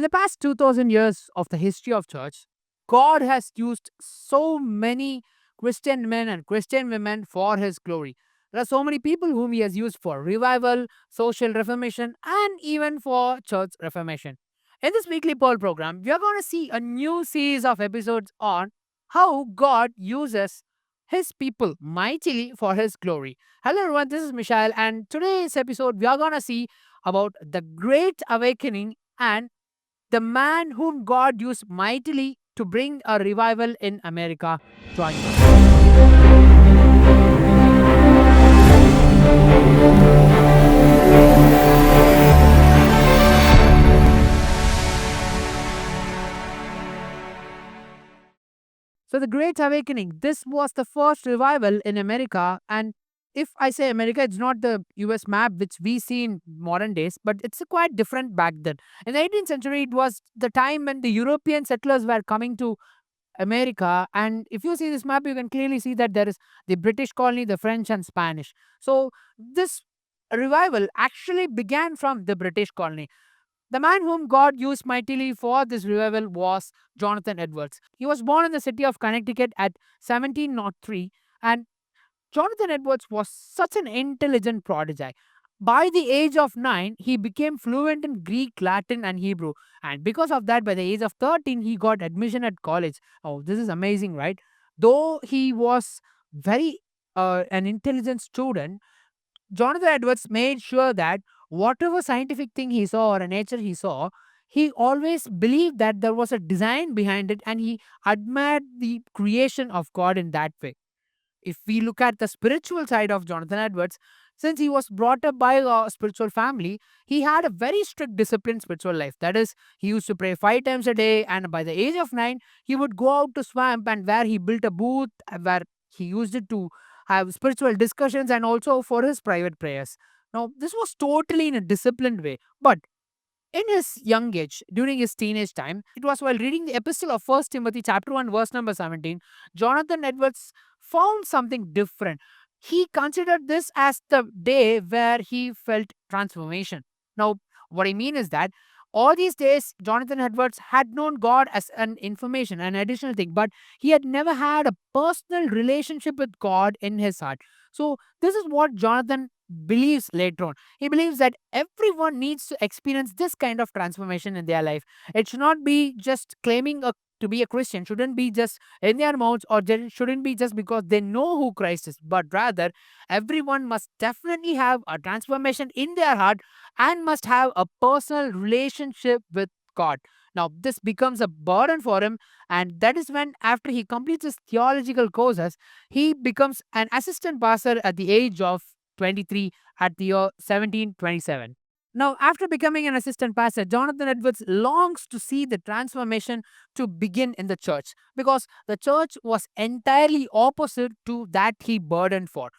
the past 2000 years of the history of church, God has used so many Christian men and Christian women for his glory. There are so many people whom he has used for revival, social reformation, and even for church reformation. In this weekly Pearl program, we are going to see a new series of episodes on how God uses his people mightily for his glory. Hello everyone, this is Michelle, and today's episode we are going to see about the Great Awakening and the man whom God used mightily to bring a revival in America joins us. So, the Great Awakening, this was the first revival in America. And if I say America, it's not the US map which we see in modern days, but it's quite different back then. In the 18th century, it was the time when the European settlers were coming to America. And if you see this map, you can clearly see that there is the British colony, the French, and Spanish. So, this revival actually began from the British colony. The man whom God used mightily for this revival was Jonathan Edwards. He was born in the city of Connecticut at 1703, and Jonathan Edwards was such an intelligent prodigy. By the age of 9, he became fluent in Greek, Latin, and Hebrew. And because of that, by the age of 13, he got admission at college. Oh, this is amazing, right? Though he was very an intelligent student, Jonathan Edwards made sure that whatever scientific thing he saw or a nature he saw, he always believed that there was a design behind it and he admired the creation of God in that way. If we look at the spiritual side of Jonathan Edwards, since he was brought up by a spiritual family, he had a very strict disciplined spiritual life. That is, he used to pray 5 times a day, and by the age of 9, he would go out to swamp and where he built a booth where he used it to have spiritual discussions and also for his private prayers. Now, this was totally in a disciplined way, but in his young age, during his teenage time, it was while reading the epistle of First Timothy chapter 1, verse number 17, Jonathan Edwards found something different. He considered this as the day where he felt transformation. Now, what I mean is that all these days, Jonathan Edwards had known God as an information, an additional thing, but he had never had a personal relationship with God in his heart. So, this is what Jonathan believes later on. He believes that everyone needs to experience this kind of transformation in their life. It should not be just claiming to be a Christian, shouldn't be just in their mouths, or shouldn't be just because they know who Christ is, but rather everyone must definitely have a transformation in their heart and must have a personal relationship with God. Now, this becomes a burden for him, and that is when, after he completes his theological courses, he becomes an assistant pastor at the age of 23 at the year 1727. Now, after becoming an assistant pastor, Jonathan Edwards longs to see the transformation to begin in the church because the church was entirely opposite to that he burdened for.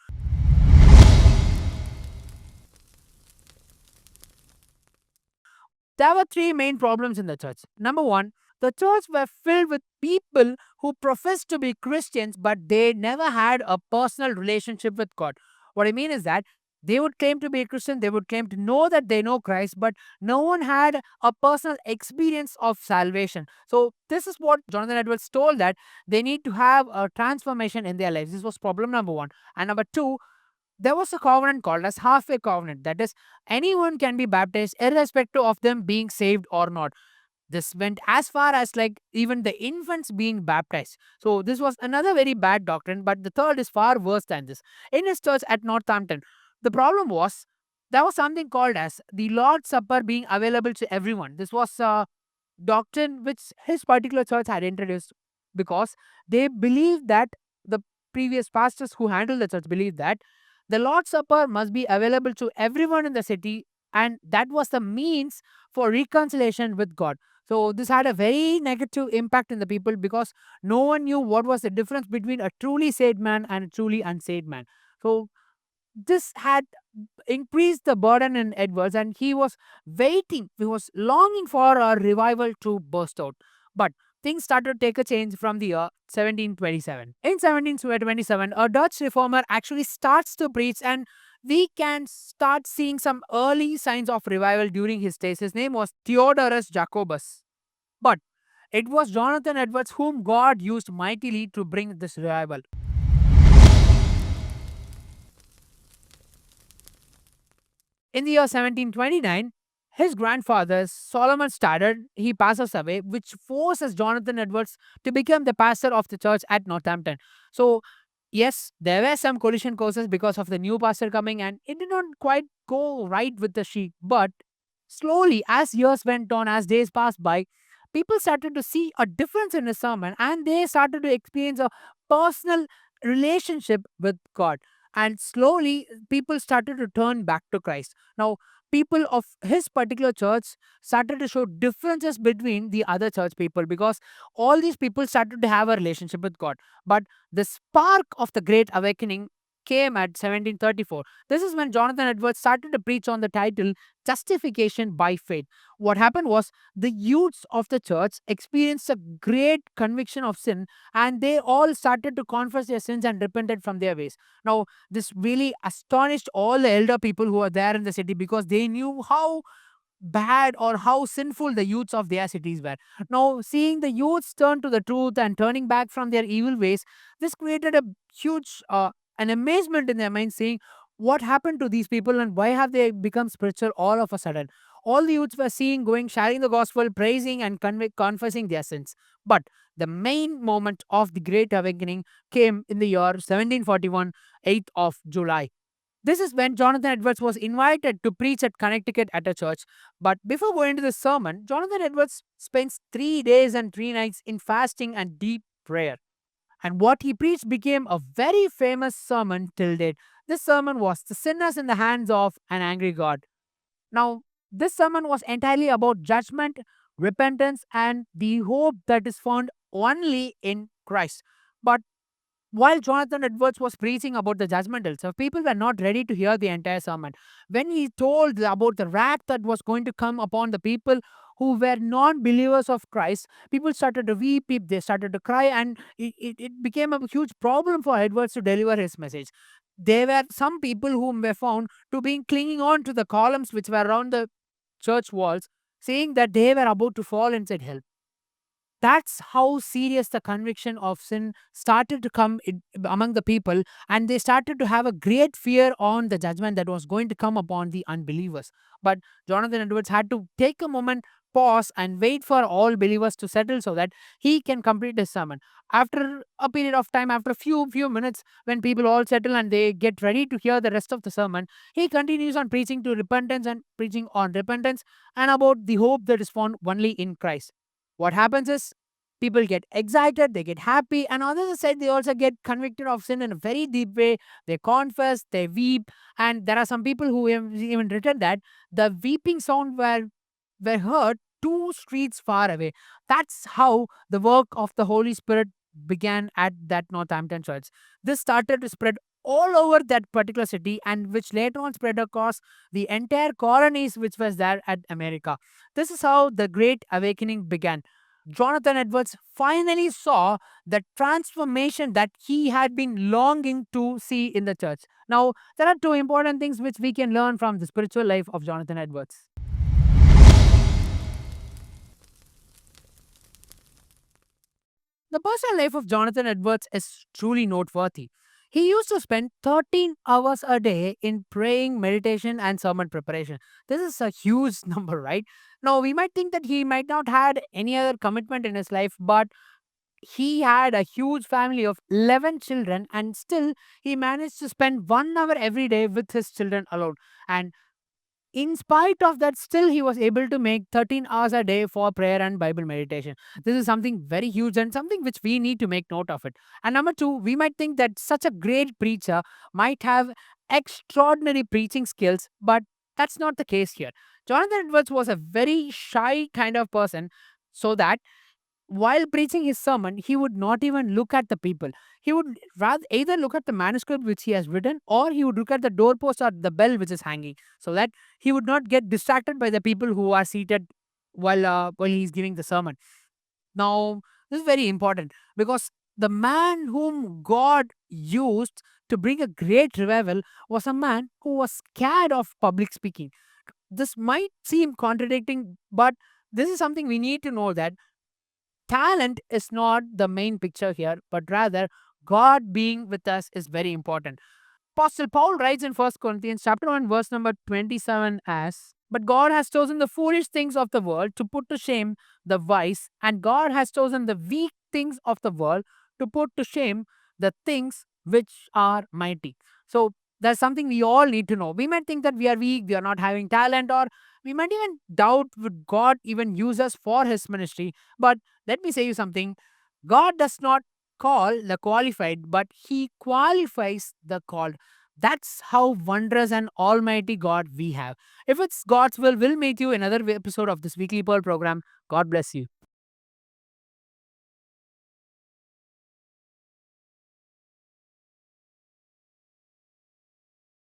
There were three main problems in the church. Number one, the church were filled with people who professed to be Christians, but they never had a personal relationship with God. What I mean is that they would claim to be a Christian, they would claim to know that they know Christ, but no one had a personal experience of salvation. So, this is what Jonathan Edwards told, that they need to have a transformation in their lives. This was problem number one. And number two, there was a covenant called as halfway covenant. That is, anyone can be baptized irrespective of them being saved or not. This went as far as like even the infants being baptized. So this was another very bad doctrine, but the third is far worse than this. In his church at Northampton, the problem was there was something called as the Lord's Supper being available to everyone. This was a doctrine which his particular church had introduced because they believed that the previous pastors who handled the church believed that the Lord's Supper must be available to everyone in the city, and that was the means for reconciliation with God. So, this had a very negative impact in the people because no one knew what was the difference between a truly saved man and a truly unsaved man. So, this had increased the burden in Edwards, and he was waiting, he was longing for a revival to burst out. But things started to take a change from the year 1727. In 1727, a Dutch reformer actually starts to preach, and we can start seeing some early signs of revival during his days. His name was Theodorus Jacobus. But it was Jonathan Edwards whom God used mightily to bring this revival. In the year 1729, his grandfather, Solomon Stoddard, he passes away, which forces Jonathan Edwards to become the pastor of the church at Northampton. So, yes, there were some collision courses because of the new pastor coming, and it did not quite go right with the sheep. But slowly, as years went on, as days passed by, people started to see a difference in his sermon, and they started to experience a personal relationship with God. And slowly, people started to turn back to Christ. Now, people of his particular church started to show differences between the other church people, because all these people started to have a relationship with God. But the spark of the Great Awakening came at 1734. This is when Jonathan Edwards started to preach on the title Justification by Faith. What happened was the youths of the church experienced a great conviction of sin, and they all started to confess their sins and repented from their ways. Now, this really astonished all the elder people who were there in the city, because they knew how bad or how sinful the youths of their cities were. Now, seeing the youths turn to the truth and turning back from their evil ways, this created a huge an amazement in their minds, saying, "What happened to these people and why have they become spiritual all of a sudden?" All the youths were seeing, going, sharing the gospel, praising and confessing their sins. But the main moment of the Great Awakening came in the year 1741, 8th of July. This is when Jonathan Edwards was invited to preach at Connecticut at a church. But before going to the sermon, Jonathan Edwards spends 3 days and 3 nights in fasting and deep prayer. And what he preached became a very famous sermon till date. This sermon was The Sinners in the Hands of an Angry God. Now, this sermon was entirely about judgment, repentance, and the hope that is found only in Christ. But while Jonathan Edwards was preaching about the judgment itself, people were not ready to hear the entire sermon. When he told about the wrath that was going to come upon the people who were non believers of Christ, people started to weep, they started to cry, and it became a huge problem for Edwards to deliver his message. There were some people whom were found to be clinging on to the columns which were around the church walls, saying that they were about to fall inside hell. That's how serious the conviction of sin started to come among the people, and they started to have a great fear on the judgment that was going to come upon the unbelievers. But Jonathan Edwards had to take a moment, pause, and wait for all believers to settle so that he can complete his sermon. After a period of time, after a few minutes, when people all settle and they get ready to hear the rest of the sermon, he continues on preaching to repentance and preaching on repentance and about the hope that is found only in Christ. What happens is people get excited, they get happy, and on the other side, they also get convicted of sin in a very deep way. They confess, they weep, and there are some people who have even written that the weeping sound were heard 2 streets far away. That's how the work of the Holy Spirit began at that Northampton church. This started to spread all over that particular city, and which later on spread across the entire colonies which was there at America. This is how the Great Awakening began. Jonathan Edwards finally saw the transformation that he had been longing to see in the church. Now, there are 2 important things which we can learn from the spiritual life of Jonathan Edwards. The personal life of Jonathan Edwards is truly noteworthy. He used to spend 13 hours a day in praying, meditation, and sermon preparation. This is a huge number, right? Now, we might think that he might not had any other commitment in his life, but he had a huge family of 11 children, and still he managed to spend 1 hour every day with his children alone. And in spite of that, still he was able to make 13 hours a day for prayer and Bible meditation. This is something very huge and something which we need to make note of it. And number two, we might think that such a great preacher might have extraordinary preaching skills, but that's not the case here. Jonathan Edwards was a very shy kind of person, so that while preaching his sermon, he would not even look at the people. He would rather either look at the manuscript which he has written, or he would look at the doorpost or the bell which is hanging, so that he would not get distracted by the people who are seated while he's giving the sermon. Now, this is very important, because The man whom God used to bring a great revival was a man who was scared of public speaking. This might seem contradicting, but this is something we need to know, that talent is not the main picture here, but rather God being with us is very important. Apostle Paul writes in First Corinthians chapter 1, verse number 27 as, "But God has chosen the foolish things of the world to put to shame the wise, and God has chosen the weak things of the world to put to shame the things which are mighty." So that's something we all need to know. We might think that we are weak, we are not having talent, or we might even doubt would God even use us for his ministry. But let me say you something. God does not call the qualified, but he qualifies the called. That's how wondrous and almighty God we have. If it's God's will, we'll meet you in another episode of this Weekly Pearl program. God bless you.